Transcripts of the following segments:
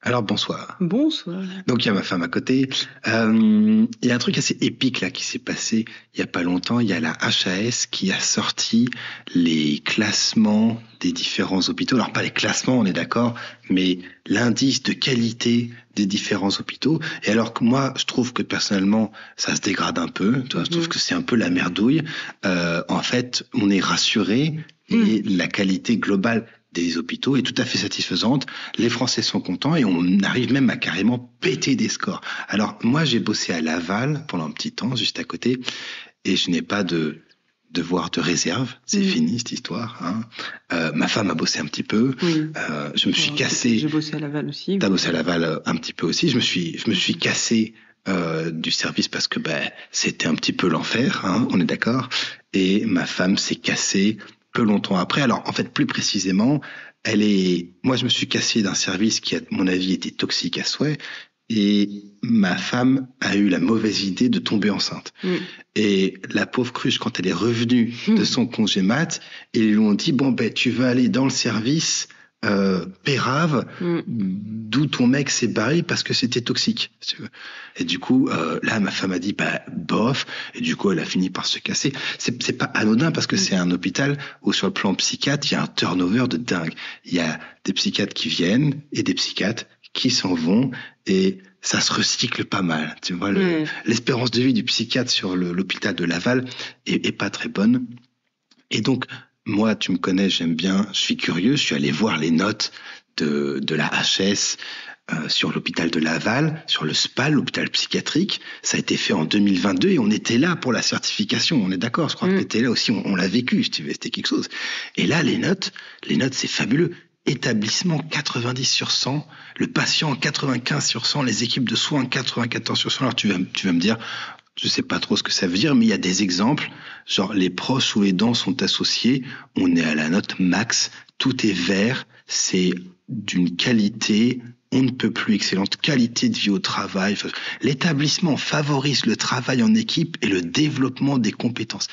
Alors bonsoir. Bonsoir. Donc il y a ma femme à côté. Il y a un truc assez épique là qui s'est passé il y a pas longtemps. Il y a la HAS qui a sorti les classements des différents hôpitaux. Alors pas les classements, on est d'accord, mais l'indice de qualité des différents hôpitaux. Et alors que moi, je trouve que personnellement, ça se dégrade un peu. Tu vois, je trouve que c'est un peu la merdouille. En fait, on est rassuré et la qualité globale des hôpitaux est tout à fait satisfaisante. Les Français sont contents et on arrive même à carrément péter des scores. Alors, moi, j'ai bossé à Laval pendant un petit temps, juste à côté, et je n'ai pas de devoir de réserve. C'est fini, cette histoire. Ma femme a bossé un petit peu. Je me suis cassé. J'ai bossé à Laval aussi. T'as bossé à Laval un petit peu aussi. Je me suis cassé du service parce que c'était un petit peu l'enfer, on est d'accord. Et ma femme s'est cassée peu longtemps après. Alors, en fait, plus précisément, moi, je me suis cassé d'un service qui, à mon avis, était toxique à souhait. Et ma femme a eu la mauvaise idée de tomber enceinte. Et la pauvre cruche, quand elle est revenue de son congé mat, ils lui ont dit, tu vas aller dans le service pérave, d'où ton mec s'est barré parce que c'était toxique. Et du coup, là, ma femme a dit, bof. Et du coup, elle a fini par se casser. C'est pas anodin parce que c'est un hôpital où, sur le plan psychiatre, il y a un turnover de dingue. Il y a des psychiatres qui viennent et des psychiatres qui s'en vont, et ça se recycle pas mal. Tu vois, l'espérance de vie du psychiatre sur l'hôpital de Laval est pas très bonne. Et donc, moi, tu me connais, j'aime bien, je suis curieux, je suis allé voir les notes de la HS sur l'hôpital de Laval, sur le SPAL, l'hôpital psychiatrique. Ça a été fait en 2022 et on était là pour la certification, on est d'accord, je crois que tu étais là aussi, on l'a vécu, c'était quelque chose. Et là, les notes, c'est fabuleux. Établissement 90 sur 100, le patient 95 sur 100, les équipes de soins 94 sur 100. Alors tu vas me dire, je sais pas trop ce que ça veut dire, mais il y a des exemples, genre les proches ou aidants sont associés, on est à la note max, tout est vert, c'est d'une qualité, on ne peut plus excellente, qualité de vie au travail. L'établissement favorise le travail en équipe et le développement des compétences.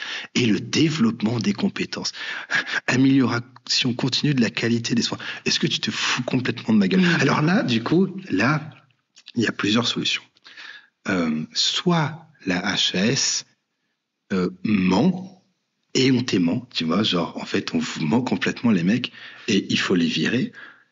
Amélioration continue de la qualité des soins. Est-ce que tu te fous complètement de ma gueule? Alors là, du coup, il y a plusieurs solutions. Soit la HAS ment éhontément, tu vois, genre en fait on vous ment complètement les mecs et il faut les virer.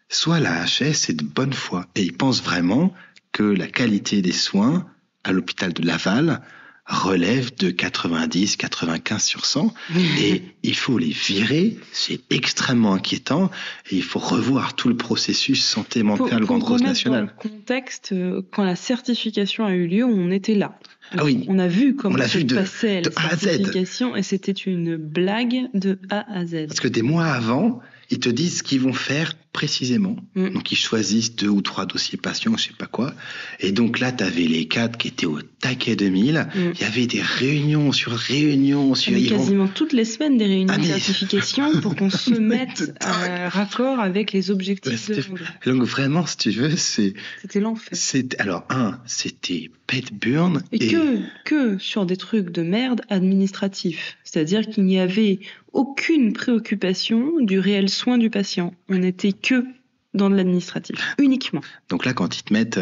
Soit la HAS est de bonne foi et ils pensent vraiment que la qualité des soins à l'hôpital de Laval relève de 90, 95 sur 100 et il faut les virer, c'est extrêmement inquiétant et il faut revoir tout le processus santé mentale grande cause nationale. Pour le contexte, quand la certification a eu lieu, on était là. Ah oui. On a vu comment se passait la certification et c'était une blague de A à Z. Parce que des mois avant, ils te disent ce qu'ils vont faire précisément. Donc, ils choisissent 2 ou 3 dossiers patients, je sais pas quoi. Et donc là, tu avais les cadres qui étaient au taquet 2000. Il y avait des réunions sur réunions. Quasiment toutes les semaines, des réunions de certification pour qu'on se mette à raccord avec les objectifs de donc vraiment, si tu veux, c'était l'enfer. Alors, c'était pet burn. Et que sur des trucs de merde administratifs. C'est-à-dire qu'il n'y avait aucune préoccupation du réel soin du patient. On n'était que dans de l'administratif, uniquement. Donc là, quand ils te mettent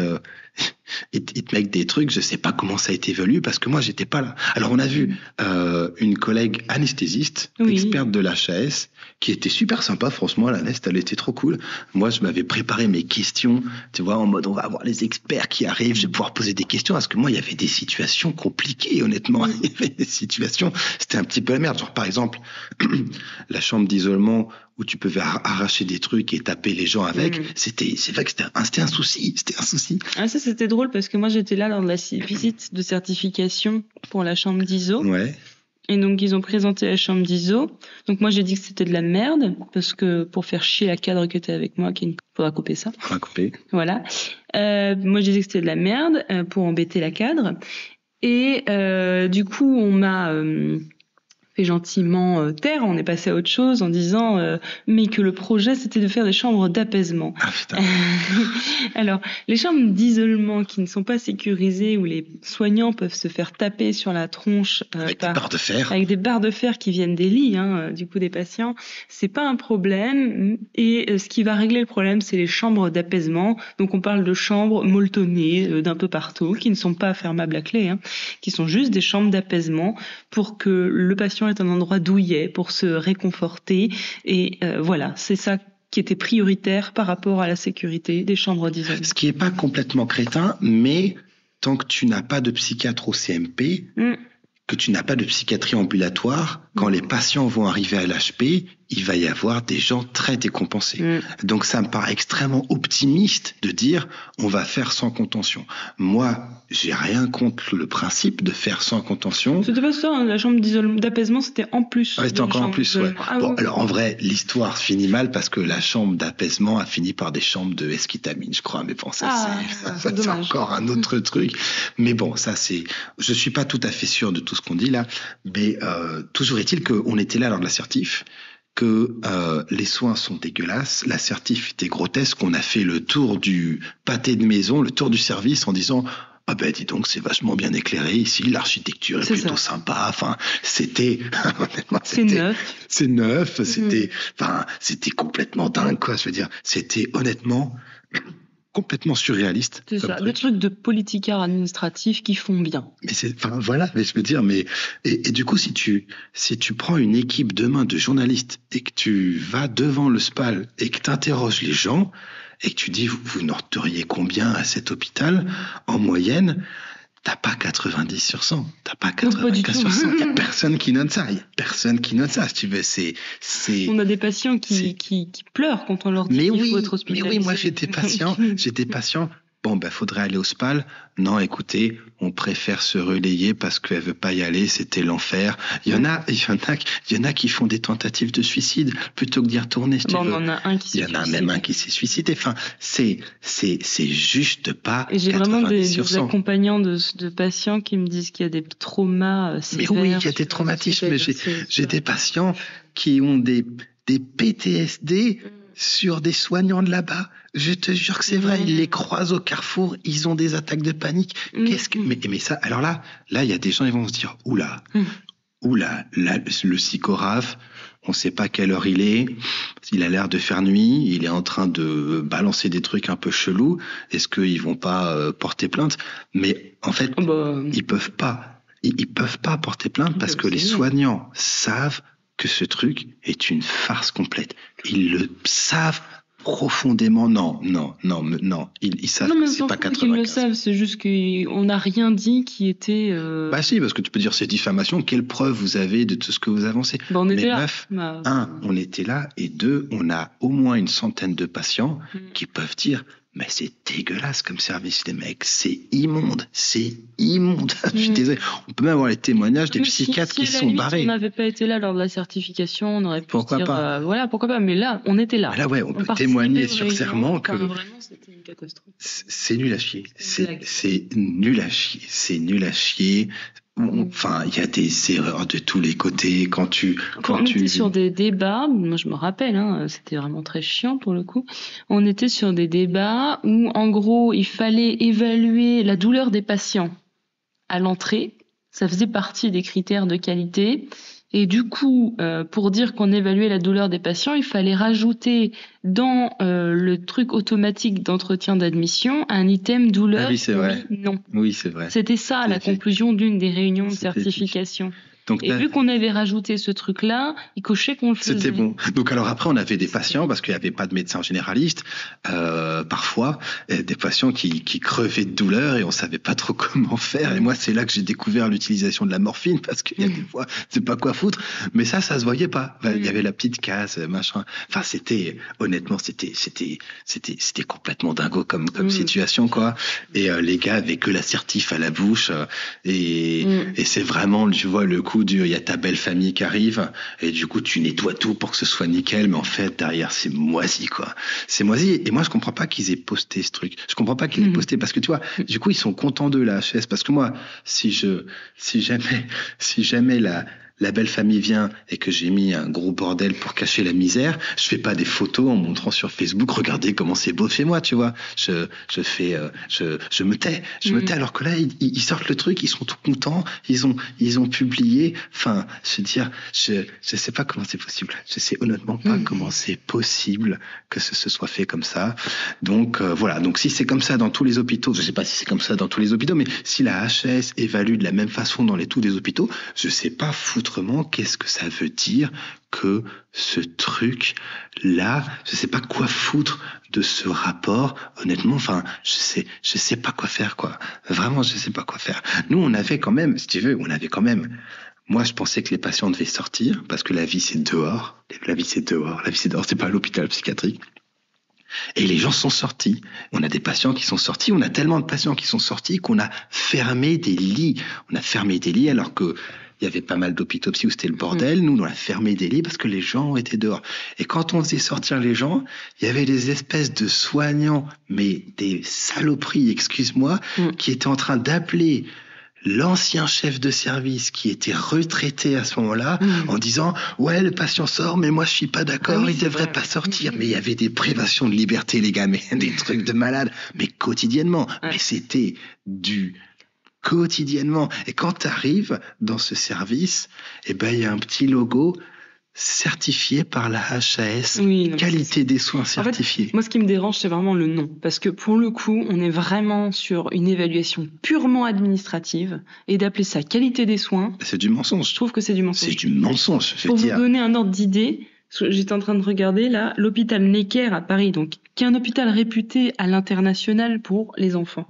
des trucs, je sais pas comment ça a été évolué parce que moi, j'étais pas là. Alors, on a vu une collègue anesthésiste, experte de l'HAS, qui était super sympa. Franchement, l'anest, elle était trop cool. Moi, je m'avais préparé mes questions, tu vois, en mode, on va avoir les experts qui arrivent, je vais pouvoir poser des questions parce que moi, il y avait des situations compliquées, honnêtement. Il y avait des situations, c'était un petit peu la merde. Genre, par exemple, la chambre d'isolement où tu pouvais arracher des trucs et taper les gens avec, c'est vrai que c'était un souci. Ah, ça, c'était drôle parce que moi, j'étais là lors de la visite de certification pour la chambre d'ISO. Ouais. Et donc, ils ont présenté la chambre d'ISO. Donc, moi, j'ai dit que c'était de la merde parce que pour faire chier la cadre qui était avec moi, faudra couper ça. Faudra couper. Voilà. Moi, je disais que c'était de la merde pour embêter la cadre. Et du coup, on m'a fait fait gentiment taire. On est passé à autre chose en disant mais que le projet c'était de faire des chambres d'apaisement. Ah putain. Alors, les chambres d'isolement qui ne sont pas sécurisées, où les soignants peuvent se faire taper sur la tronche Avec des barres de fer. Avec des barres de fer qui viennent des lits, du coup des patients, c'est pas un problème. Et ce qui va régler le problème, c'est les chambres d'apaisement. Donc on parle de chambres molletonnées d'un peu partout, qui ne sont pas fermables à clé, qui sont juste des chambres d'apaisement pour que le patient ait un endroit douillet pour se réconforter. Et voilà, c'est ça qui était prioritaire par rapport à la sécurité des chambres d'isolement. Ce qui n'est pas complètement crétin, mais tant que tu n'as pas de psychiatre au CMP, que tu n'as pas de psychiatrie ambulatoire, quand les patients vont arriver à l'HP, il va y avoir des gens très décompensés. Donc ça me paraît extrêmement optimiste de dire on va faire sans contention. Moi, j'ai rien contre le principe de faire sans contention. C'était pas ça, la chambre d'apaisement, c'était en plus. Ah, c'était encore en plus, ouais. Ah, bon, alors en vrai, l'histoire finit mal parce que la chambre d'apaisement a fini par des chambres de esketamine, je crois. Mais bon, ça c'est encore un autre truc. Mais bon, ça c'est... Je suis pas tout à fait sûr de tout ce qu'on dit là, mais toujours est-il qu'on était là lors de l'assertif, que les soins sont dégueulasses, l'assertif était grotesque, on a fait le tour du pâté de maison, le tour du service en disant « Ah ben dis donc, c'est vachement bien éclairé ici, l'architecture est plutôt sympa. » Enfin, c'était... c'est neuf. C'est neuf, c'était complètement dingue, quoi. Je veux dire, c'était honnêtement... complètement surréaliste. C'est ça, des trucs de politicard administratif qui font bien. Mais mais je veux dire, et du coup, si tu prends une équipe demain de journalistes et que tu vas devant le SPAL et que tu interroges les gens et que tu dis, vous noteriez combien à cet hôpital en moyenne? T'as pas 90 sur 100. T'as pas 95 sur 100. Il y a personne qui note ça. Si tu veux, c'est... On a des patients qui pleurent quand on leur dit qu'il faut être hospitalisé. Mais oui, moi, j'étais patient. Bon, faudrait aller au SPAL. Non, écoutez, on préfère se relayer parce qu'elle veut pas y aller, c'était l'enfer. Il y en a qui font des tentatives de suicide plutôt que d'y retourner. Il y en a un qui s'est suicidé. Il y en a même un qui s'est suicidé. Enfin, c'est juste pas 90 sur 100. Et j'ai vraiment des accompagnants de patients qui me disent qu'il y a des traumas sévères. Mais oui, il y a des traumatismes. Mais j'ai des patients qui ont des PTSD sur des soignants de là-bas. Je te jure que c'est vrai, ils les croisent au carrefour, ils ont des attaques de panique. Mais ça, alors là, il y a des gens, ils vont se dire, oula, là, le psychorave, on sait pas quelle heure il est, il a l'air de faire nuit, il est en train de balancer des trucs un peu chelous, est-ce qu'ils vont pas porter plainte? Mais en fait, ils peuvent pas porter plainte parce que les soignants savent que ce truc est une farce complète. Ils le savent profondément. Non. Ils savent que c'est pas 95. Ils le savent, c'est juste qu'on n'a rien dit qui était... si, parce que tu peux dire c'est diffamation. Quelle preuve vous avez de tout ce que vous avancez? On était là. Bref, on était là, et deux, on a au moins une centaine de patients qui peuvent dire mais c'est dégueulasse comme service, les mecs. C'est immonde. Je suis désolé. On peut même avoir les témoignages des psychiatres qui sont barrés. Si on n'avait pas été là lors de la certification, on aurait pu pourquoi dire, pas. pourquoi pas. Mais là, on était là. Là, on peut témoigner sur serment que vraiment, c'était une catastrophe. C'est nul à chier. C'est nul à chier. Enfin, il y a des erreurs de tous les côtés quand on était sur des débats, moi je me rappelle, c'était vraiment très chiant pour le coup. On était sur des débats où, en gros, il fallait évaluer la douleur des patients à l'entrée. Ça faisait partie des critères de qualité. Et du coup, pour dire qu'on évaluait la douleur des patients, il fallait rajouter dans le truc automatique d'entretien d'admission un item douleur. Ah oui, c'est vrai. Non. Oui, c'est vrai. C'était ça la conclusion d'une des réunions de certification. Donc, vu qu'on avait rajouté ce truc-là, il cochait qu'on le faisait. C'était bon. Donc alors après, on avait des patients, parce qu'il n'y avait pas de médecin généraliste, parfois, des patients qui crevaient de douleur et on savait pas trop comment faire. Et moi, c'est là que j'ai découvert l'utilisation de la morphine, parce qu'il y a des fois, c'est pas quoi foutre. Mais ça se voyait pas. Il y avait la petite case, machin. Enfin, honnêtement, c'était complètement dingo comme situation, quoi. Et les gars avaient que l'assertif à la bouche. Et c'est vraiment, tu vois, le coup il y a ta belle famille qui arrive et du coup tu nettoies tout pour que ce soit nickel, mais en fait derrière c'est moisi, quoi. C'est moisi. Et moi je comprends pas qu'ils aient posté ce truc. Je comprends pas qu'ils aient posté, parce que tu vois, du coup ils sont contents d'eux, la HS, parce que moi si jamais la belle famille vient et que j'ai mis un gros bordel pour cacher la misère, je fais pas des photos en montrant sur Facebook, regardez comment c'est beau chez moi, tu vois. Je me tais, alors que là, ils sortent le truc, ils sont tout contents, ils ont publié. Enfin, je sais pas comment c'est possible. Je sais honnêtement pas comment c'est possible que ce soit fait comme ça. Donc voilà. Donc si c'est comme ça dans tous les hôpitaux, je sais pas si c'est comme ça dans tous les hôpitaux, mais si la HAS évalue de la même façon dans tous les hôpitaux, je sais pas foutrement qu'est-ce que ça veut dire que ce truc-là, je sais pas quoi foutre de ce rapport. Honnêtement, enfin, je sais pas quoi faire, quoi. Vraiment, je sais pas quoi faire. Nous, on avait quand même, si tu veux, moi, je pensais que les patients devaient sortir parce que la vie, c'est dehors. La vie, c'est dehors. C'est pas à l'hôpital psychiatrique. Et les gens sont sortis. On a des patients qui sont sortis. On a tellement de patients qui sont sortis qu'on a fermé des lits. Alors que il y avait pas mal d'hôpitaux psy où c'était le bordel. Nous, on a fermé des lits parce que les gens étaient dehors. Et quand on faisait sortir les gens, il y avait des espèces de soignants, mais des saloperies, excuse-moi, qui étaient en train d'appeler l'ancien chef de service qui était retraité à ce moment-là en disant « Ouais, le patient sort, mais moi je suis pas d'accord, il devrait pas sortir. » Mais il y avait des privations de liberté, les gars, mais des trucs de malade, mais quotidiennement. Mais c'était du quotidiennement. Et quand tu arrives dans ce service, il y a un petit logo certifié par la HAS, qualité des soins certifiés. En fait, moi, ce qui me dérange, c'est vraiment le nom. Parce que pour le coup, on est vraiment sur une évaluation purement administrative et d'appeler ça qualité des soins. C'est du mensonge. Je trouve que c'est du mensonge. C'est du mensonge. Pour vous donner un ordre d'idée, j'étais en train de regarder là, l'hôpital Necker à Paris, donc, qui est un hôpital réputé à l'international pour les enfants,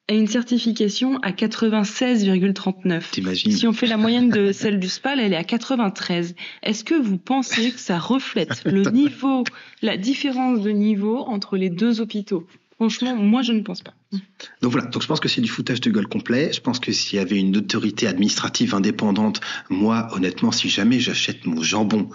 a une certification à 96,39. T'imagines ? Si on fait la moyenne de celle du SPAL, elle est à 93. Est-ce que vous pensez que ça reflète le niveau, la différence de niveau entre les deux hôpitaux ? Franchement, moi, je ne pense pas. Donc voilà, donc je pense que c'est du foutage de gueule complet. Je pense que s'il y avait une autorité administrative indépendante, moi, honnêtement, si jamais j'achète mon jambon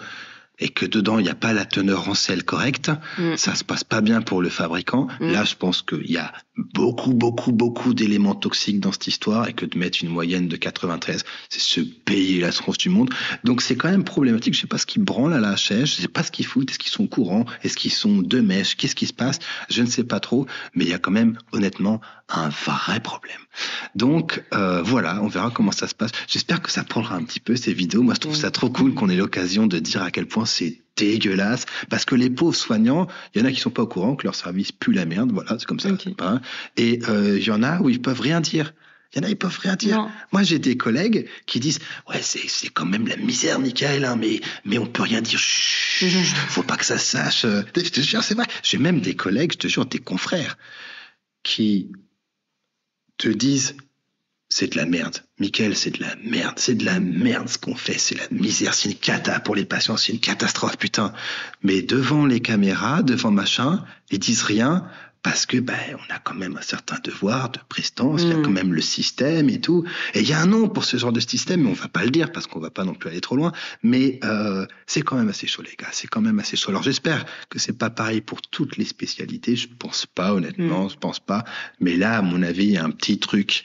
et que dedans, il n'y a pas la teneur en sel correcte, ça se passe pas bien pour le fabricant. Là, je pense qu'il y a beaucoup d'éléments toxiques dans cette histoire et que de mettre une moyenne de 93, c'est se payer la tronche du monde. Donc, c'est quand même problématique. Je sais pas ce qu'ils branlent à la HH, je sais pas ce qu'ils foutent, est-ce qu'ils sont au courant, est-ce qu'ils sont de mèche, qu'est-ce qui se passe, je ne sais pas trop, mais il y a quand même, honnêtement, un vrai problème. Donc, voilà, on verra comment ça se passe. J'espère que ça prendra un petit peu ces vidéos. Moi, je trouve ça trop cool qu'on ait l'occasion de dire à quel point c'est dégueulasse, parce que les pauvres soignants, il y en a qui sont pas au courant que leur service pue la merde, voilà, c'est comme ça. Okay. Hein. Et il y en a où ils peuvent rien dire. Il y en a, ils peuvent rien dire. Non. Moi, j'ai des collègues qui disent « Ouais, c'est quand même la misère, Michael, hein, mais on peut rien dire. Chut, faut pas que ça se sache. » Je te jure, c'est vrai. J'ai même des collègues, je te jure, des confrères qui te disent « C'est de la merde. Michael, c'est de la merde. C'est de la merde ce qu'on fait. C'est la misère. C'est une cata pour les patients. C'est une catastrophe, putain. » Mais devant les caméras, devant machin, ils disent rien parce que on a quand même un certain devoir de prestance. Il y a quand même le système et tout. Et il y a un nom pour ce genre de système, mais on va pas le dire parce qu'on va pas non plus aller trop loin. Mais c'est quand même assez chaud, les gars. C'est quand même assez chaud. Alors j'espère que c'est pas pareil pour toutes les spécialités. Je pense pas, honnêtement. Je pense pas. Mais là, à mon avis, il y a un petit truc.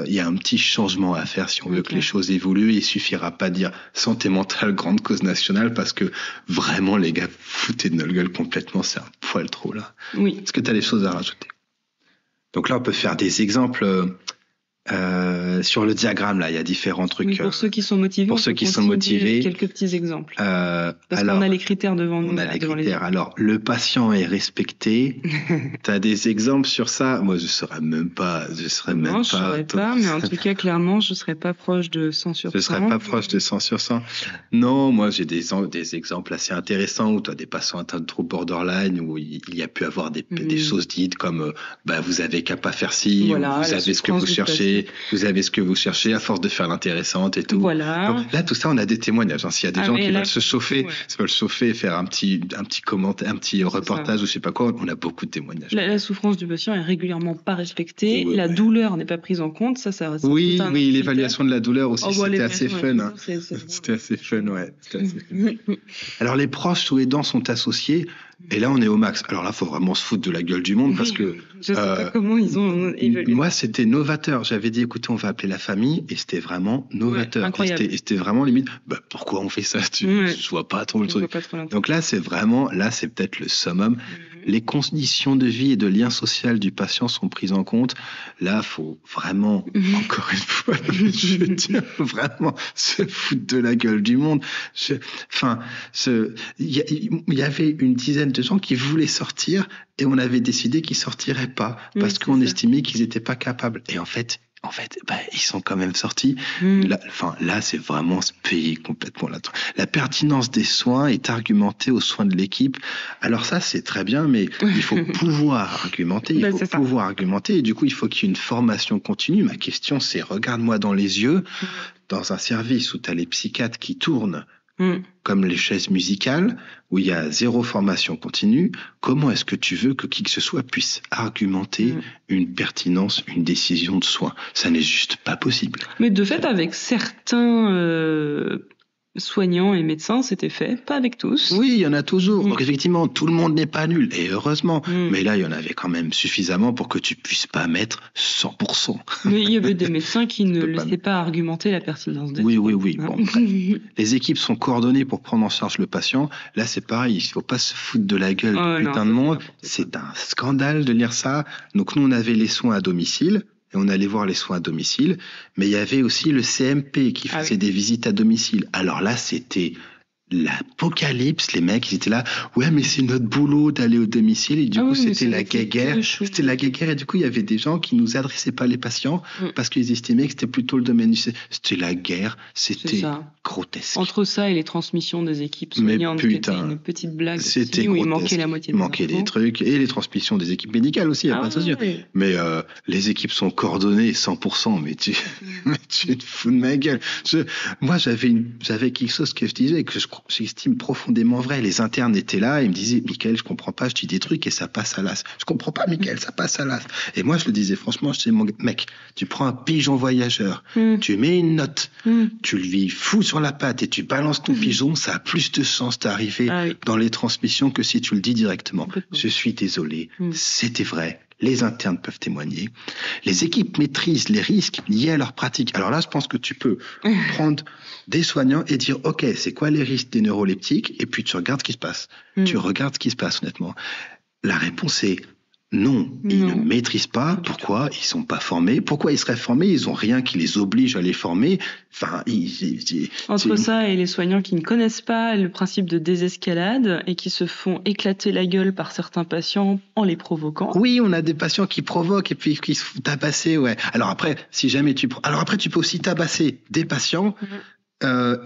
Il y a un petit changement à faire si on veut que les choses évoluent. Il suffira pas de dire santé mentale, grande cause nationale, parce que vraiment, les gars, foutez de notre gueule complètement, c'est un poil trop là. Oui. Est-ce que tu as des choses à rajouter? Donc là, on peut faire des exemples sur le diagramme. Là, il y a différents trucs. Oui, pour ceux qui sont motivés. Pour ceux qui sont motivés. Quelques petits exemples. Parce qu'on a les critères devant nous. On a les critères. Alors, le patient est respecté. Tu as des exemples sur ça? Moi, je serais même pas. Non, je serais pas. Mais en tout cas, clairement, je serais pas proche de 100 sur 100. Je serais pas proche de 100 sur 100. Non, moi, j'ai des exemples assez intéressants où tu as des patients atteints de troubles borderline où il y a pu avoir des choses dites comme vous avez qu'à pas faire ci, voilà, vous avez ce que vous cherchez. Vous avez ce que vous cherchez à force de faire l'intéressante et tout. Voilà. Donc, là, tout ça, on a des témoignages. S'il y a des gens qui veulent se chauffer, et faire un petit commentaire, un petit reportage ou je sais pas quoi, on a beaucoup de témoignages. La souffrance du patient est régulièrement pas respectée. La douleur n'est pas prise en compte. Ça oui, l'évaluation de la douleur aussi, c'était assez fun. Hein. C'était assez fun, ouais. Alors, les proches ou aidants sont associés. Et là, on est au max. Alors là, faut vraiment se foutre de la gueule du monde parce que je sais pas comment ils ont évalué. moi, c'était novateur. J'avais dit, écoutez, on va appeler la famille, et c'était vraiment novateur. Incroyable. Et c'était vraiment limite. Pourquoi on fait ça? Je vois pas trop le truc. Donc là, c'est peut-être le summum. Les conditions de vie et de lien social du patient sont prises en compte. Là, faut vraiment, encore une fois, je tiens vraiment se foutre de la gueule du monde. Il y avait une dizaine de gens qui voulaient sortir et on avait décidé qu'ils sortiraient pas parce qu'on estimait qu'ils étaient pas capables. Et en fait, ils sont quand même sortis. Là, c'est vraiment se payer complètement là-dedans. La pertinence des soins est argumentée aux soins de l'équipe. Alors ça, c'est très bien, mais il faut pouvoir argumenter. Argumenter. Et du coup, il faut qu'il y ait une formation continue. Ma question, c'est regarde-moi dans les yeux. Dans un service où tu as les psychiatres qui tournent comme les chaises musicales, où il y a 0 formation continue, comment est-ce que tu veux que qui que ce soit puisse argumenter une pertinence, une décision de soin? Ça n'est juste pas possible. Mais de fait, avec certains soignants et médecins, c'était fait, pas avec tous. Oui, il y en a toujours. Donc effectivement, tout le monde n'est pas nul, et heureusement. Mais là, il y en avait quand même suffisamment pour que tu puisses pas mettre 100%. Mais il y avait des médecins qui ne laissaient pas argumenter la pertinence des soins. Oui. Bon, les équipes sont coordonnées pour prendre en charge le patient. Là, c'est pareil, il faut pas se foutre de la gueule du putain de monde. C'est un scandale de lire ça. Donc nous, on avait les soins à domicile. Et on allait voir les soins à domicile, mais il y avait aussi le CMP qui faisait des visites à domicile. Alors là, c'était l'apocalypse. Les mecs, ils étaient là, ouais, mais c'est notre boulot d'aller au domicile. Et du coup, c'était la guéguerre. C'était la guéguerre. Et du coup, il y avait des gens qui nous adressaient pas les patients parce qu'ils estimaient que c'était plutôt le domaine du... C'était la guerre. C'était grotesque. Entre ça et les transmissions des équipes soignantes, qui était une petite blague. C'était où il manquait la moitié. Il manquait des trucs. Et les transmissions des équipes médicales aussi, il n'y a pas de souci. Mais les équipes sont coordonnées 100%. Mais tu te fous de ma gueule. Moi, j'avais quelque chose que je disais que j'estime profondément vrai. Les internes étaient là et me disaient, Mickaël, je comprends pas, je dis des trucs et ça passe à l'as. Je comprends pas, Mickaël, ça passe à l'as. Et moi, je le disais franchement, je disais, mon mec, tu prends un pigeon voyageur, tu mets une note, tu lui fous sur la patte et tu balances ton pigeon, ça a plus de chance d'arriver dans les transmissions que si tu le dis directement. Je suis désolé, c'était vrai. Les internes peuvent témoigner. Les équipes maîtrisent les risques liés à leur pratique. Alors là, je pense que tu peux prendre des soignants et dire, OK, c'est quoi les risques des neuroleptiques? Et puis tu regardes ce qui se passe. Tu regardes ce qui se passe, honnêtement. La réponse est non. Ils ne maîtrisent pas. Pourquoi? Ils sont pas formés. Pourquoi ils seraient formés? Ils ont rien qui les oblige à les former. Enfin, entre ça et les soignants qui ne connaissent pas le principe de désescalade et qui se font éclater la gueule par certains patients en les provoquant. Oui, on a des patients qui provoquent et puis qui se font tabasser, ouais. Alors après, tu peux aussi tabasser des patients.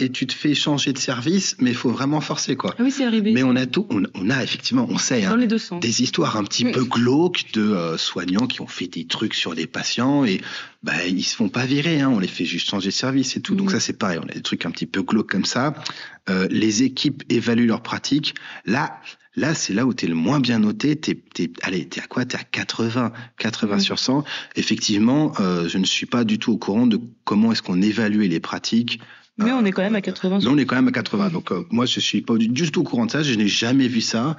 Et tu te fais changer de service, mais il faut vraiment forcer, quoi. Ah oui, c'est arrivé. Mais on a effectivement, on sait, dans les deux sens. Des histoires un petit peu glauques de soignants qui ont fait des trucs sur des patients et ils se font pas virer, on les fait juste changer de service et tout. Donc ça, c'est pareil, on a des trucs un petit peu glauques comme ça. Les équipes évaluent leur pratique. Là, c'est là où t'es le moins bien noté. T'es à quoi? T'es à 80 sur 100. Effectivement, je ne suis pas du tout au courant de comment est-ce qu'on évaluait les pratiques. Mais on est quand même à 80. Mais on est quand même à 80. Donc, moi, je suis pas du tout au courant de ça. Je n'ai jamais vu ça.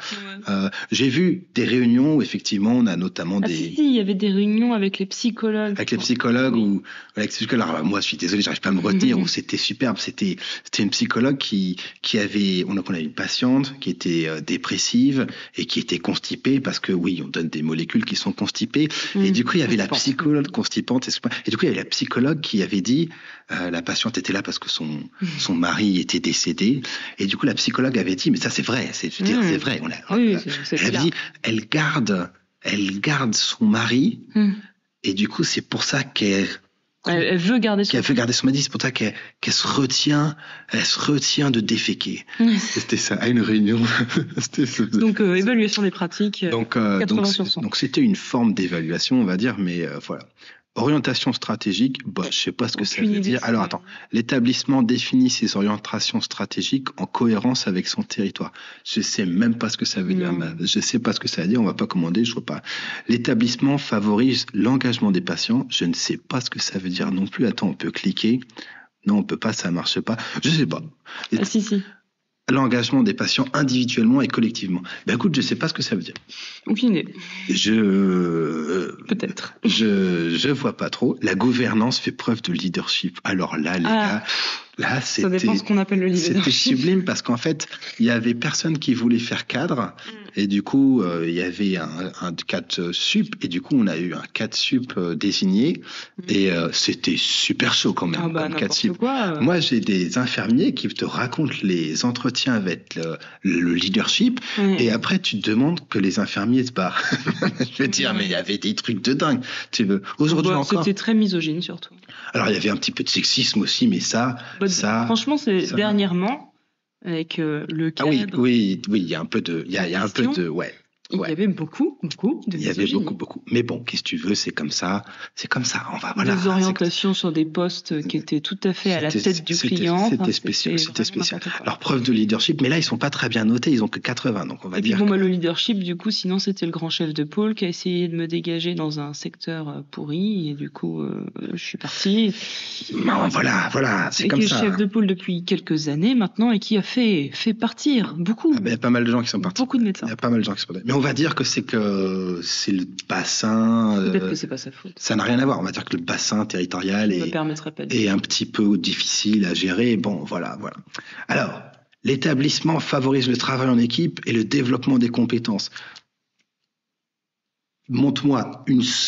J'ai vu des réunions où, effectivement, on a notamment des... il y avait des réunions avec les psychologues. Avec les psychologues ou avec les psychologues. Alors, moi, je suis désolé, j'arrive pas à me retenir. C'était superbe. C'était une psychologue qui avait... On a une patiente qui était dépressive et qui était constipée parce que, oui, on donne des molécules qui sont constipées. Et du coup, il y avait la psychologue constipante. Et du coup, il y avait la psychologue qui avait dit... la patiente était là parce que son mari était décédé et du coup la psychologue avait dit mais ça c'est vrai, c'est vrai, elle avait dit elle garde son mari et du coup c'est pour ça qu'elle veut garder son mari, c'est pour ça qu'elle se retient de déféquer. C'était ça à une réunion. Donc évaluation des pratiques. Donc 80%. Donc c'était une forme d'évaluation, on va dire, mais voilà. Orientation stratégique, je sais pas ce que ça veut dire. Alors attends, l'établissement définit ses orientations stratégiques en cohérence avec son territoire. Je sais même pas ce que ça veut dire. Je sais pas ce que ça veut dire, on va pas commander, je vois pas. L'établissement favorise l'engagement des patients. Je ne sais pas ce que ça veut dire non plus. Attends, on peut cliquer. Non, on peut pas, ça marche pas. Je sais pas. Si. l'engagement des patients individuellement et collectivement. Ben écoute, je sais pas ce que ça veut dire. Aucune idée. Peut-être. Je vois pas trop. La gouvernance fait preuve de leadership. Alors là, les gars, là, ça dépend ce qu'on appelle le leadership. C'était sublime parce qu'en fait, il y avait personne qui voulait faire cadre et du coup, il y avait un cadre sup et du coup, on a eu un cadre sup désigné et c'était super chaud quand même comme cadre sup. Moi, j'ai des infirmiers qui te racontent les entretiens avec le leadership et après, tu te demandes que les infirmiers se barrent. Je veux dire, mais il y avait des trucs de dingue. Tu veux. Aujourd'hui encore. C'était très misogyne surtout. Alors, il y avait un petit peu de sexisme aussi, mais ça. Franchement, c'est dernièrement avec le cadre. Ah oui, il y a un peu de, il y a un peu de, ouais. Il y avait beaucoup de il y avait beaucoup. Mais bon, qu'est-ce que tu veux, c'est comme ça. On va, voilà. Des orientations sur des postes qui étaient tout à fait à la tête du client. C'était spécial. Alors, preuve de leadership, mais là, ils sont pas très bien notés, ils ont que 80, donc on va dire. Et puis bon, le leadership, du coup, sinon, c'était le grand chef de pôle qui a essayé de me dégager dans un secteur pourri, et du coup, je suis partie. Non, voilà, c'est comme ça. Et qui est chef de pôle depuis quelques années maintenant, et qui a fait partir beaucoup. Il y a pas mal de gens qui sont partis. Beaucoup de médecins. Il y a pas mal de gens qui sont partis. Mais on va dire que c'est le bassin. Peut-être que c'est pas sa faute. Ça n'a rien à voir. On va dire que le bassin territorial est un petit peu difficile à gérer. Bon, voilà. Alors, l'établissement favorise le travail en équipe et le développement des compétences. Montre-moi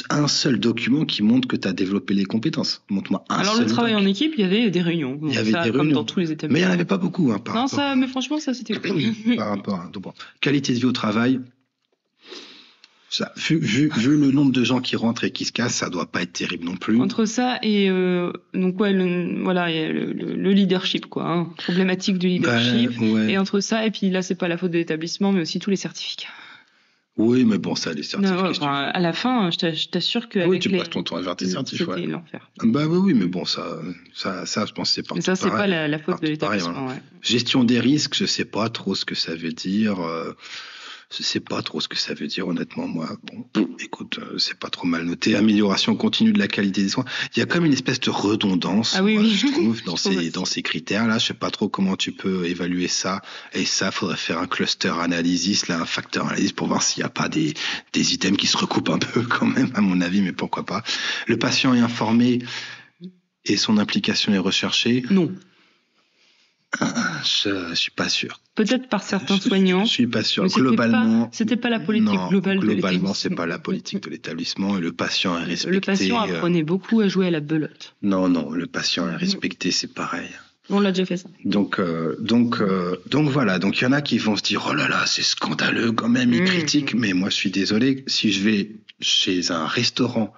un seul document qui montre que tu as développé les compétences. Montre-moi un seul. Alors, le travail en équipe, il y avait des réunions. Il y avait des réunions. Comme dans tous les établissements. Mais il n'y en avait pas beaucoup. Mais franchement, ça, c'était cool. Par rapport à. Donc, bon. Qualité de vie au travail. Ça, vu le nombre de gens qui rentrent et qui se cassent, ça doit pas être terrible non plus. Entre ça et donc ouais, le leadership quoi, problématique du leadership. Et entre ça et puis là c'est pas la faute de l'établissement mais aussi tous les certificats. Oui, mais bon, ça, les certificats. À la fin, je t'assure que. Oui, tu passes ton temps à faire tes certificats. C'était l'enfer. Oui, mais bon, ça, je pense que c'est pas. Mais ça, c'est pas la faute de l'établissement. Ouais. Gestion des risques, je sais pas trop ce que ça veut dire. Je sais pas trop ce que ça veut dire, honnêtement, moi. Bon, écoute, c'est pas trop mal noté. Amélioration continue de la qualité des soins. Il y a comme une espèce de redondance, je trouve, dans ces critères-là. Je sais pas trop comment tu peux évaluer ça. Et ça, faudrait faire un cluster analysis, un facteur analysis pour voir s'il n'y a pas des items qui se recoupent un peu quand même, à mon avis, mais pourquoi pas. Le patient est informé et son implication est recherchée. Non. Je suis pas sûr. Peut-être par certains soignants. Je suis pas sûr. Globalement, c'était pas la politique globale de l'établissement. Globalement, c'est pas la politique de l'établissement et le patient est respecté. Le patient apprenait beaucoup à jouer à la belote. Non, le patient est respecté, c'est pareil. On l'a déjà fait ça. Donc voilà. Donc il y en a qui vont se dire oh là là, c'est scandaleux quand même, ils critiquent. Mais moi, je suis désolé. Si je vais chez un restaurant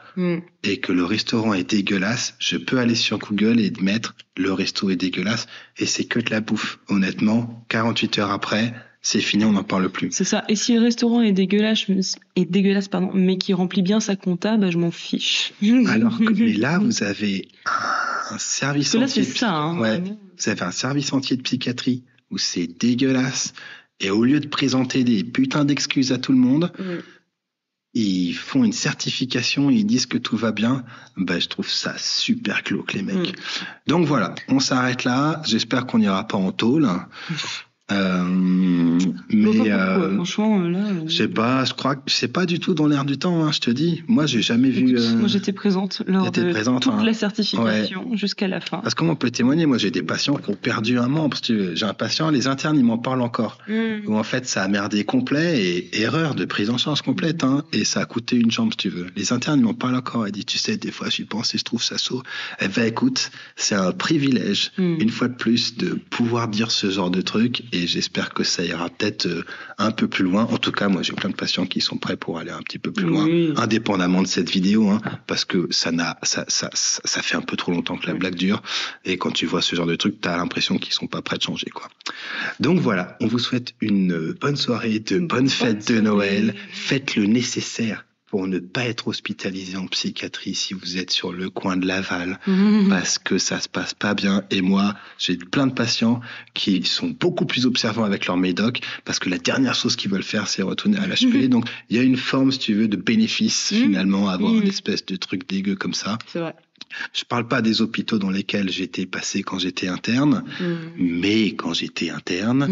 et que le restaurant est dégueulasse, je peux aller sur Google et mettre le resto est dégueulasse et c'est que de la bouffe. Honnêtement, 48 heures après, c'est fini, on n'en parle plus. C'est ça. Et si le restaurant est dégueulasse, mais qui remplit bien sa compta, je m'en fiche. Alors que mais là, vous avez un service entier. Là, c'est ça. Vous avez un service entier de psychiatrie où c'est dégueulasse et au lieu de présenter des putains d'excuses à tout le monde. Ils font une certification, ils disent que tout va bien. Je trouve ça super glauque, les mecs. Donc voilà, on s'arrête là. J'espère qu'on n'ira pas en tôle. Mais franchement, là, je sais pas. Je crois que c'est pas du tout dans l'air du temps. Je te dis. Moi, j'ai jamais vu. Moi, j'étais présente lors de toute la certification jusqu'à la fin. Parce qu'on peut témoigner. Moi, j'ai des patients qui ont perdu un membre. J'ai un patient, les internes, ils m'en parlent encore. Où en fait, ça a merdé complet et erreur de prise en charge complète. Et ça a coûté une jambe, si tu veux. Les internes, ils m'en parlent encore. Elle dit, tu sais, des fois, j'y pense et je trouve ça saut. Écoute, c'est un privilège, une fois de plus, de pouvoir dire ce genre de truc. Et j'espère que ça ira peut-être un peu plus loin. En tout cas, moi, j'ai plein de patients qui sont prêts pour aller un petit peu plus loin, indépendamment de cette vidéo, parce que ça fait un peu trop longtemps que la blague dure. Et quand tu vois ce genre de truc, t'as l'impression qu'ils sont pas prêts de changer, quoi. Donc voilà, on vous souhaite une bonne soirée, de bonnes fêtes de Noël. Faites le nécessaire pour ne pas être hospitalisé en psychiatrie si vous êtes sur le coin de Laval, parce que ça se passe pas bien. Et moi, j'ai plein de patients qui sont beaucoup plus observants avec leur médoc, parce que la dernière chose qu'ils veulent faire, c'est retourner à l'HP. Donc, il y a une forme, si tu veux, de bénéfice, finalement, à avoir une espèce de truc dégueu comme ça. C'est vrai. Je parle pas des hôpitaux dans lesquels j'étais passé quand j'étais interne, mais quand j'étais interne,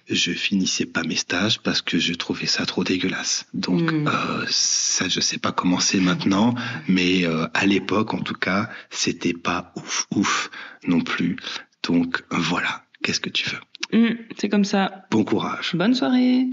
je finissais pas mes stages parce que je trouvais ça trop dégueulasse. Donc ça, je sais pas comment c'est maintenant, mais à l'époque, en tout cas, c'était pas ouf non plus. Donc voilà, qu'est-ce que tu veux? C'est comme ça. Bon courage. Bonne soirée.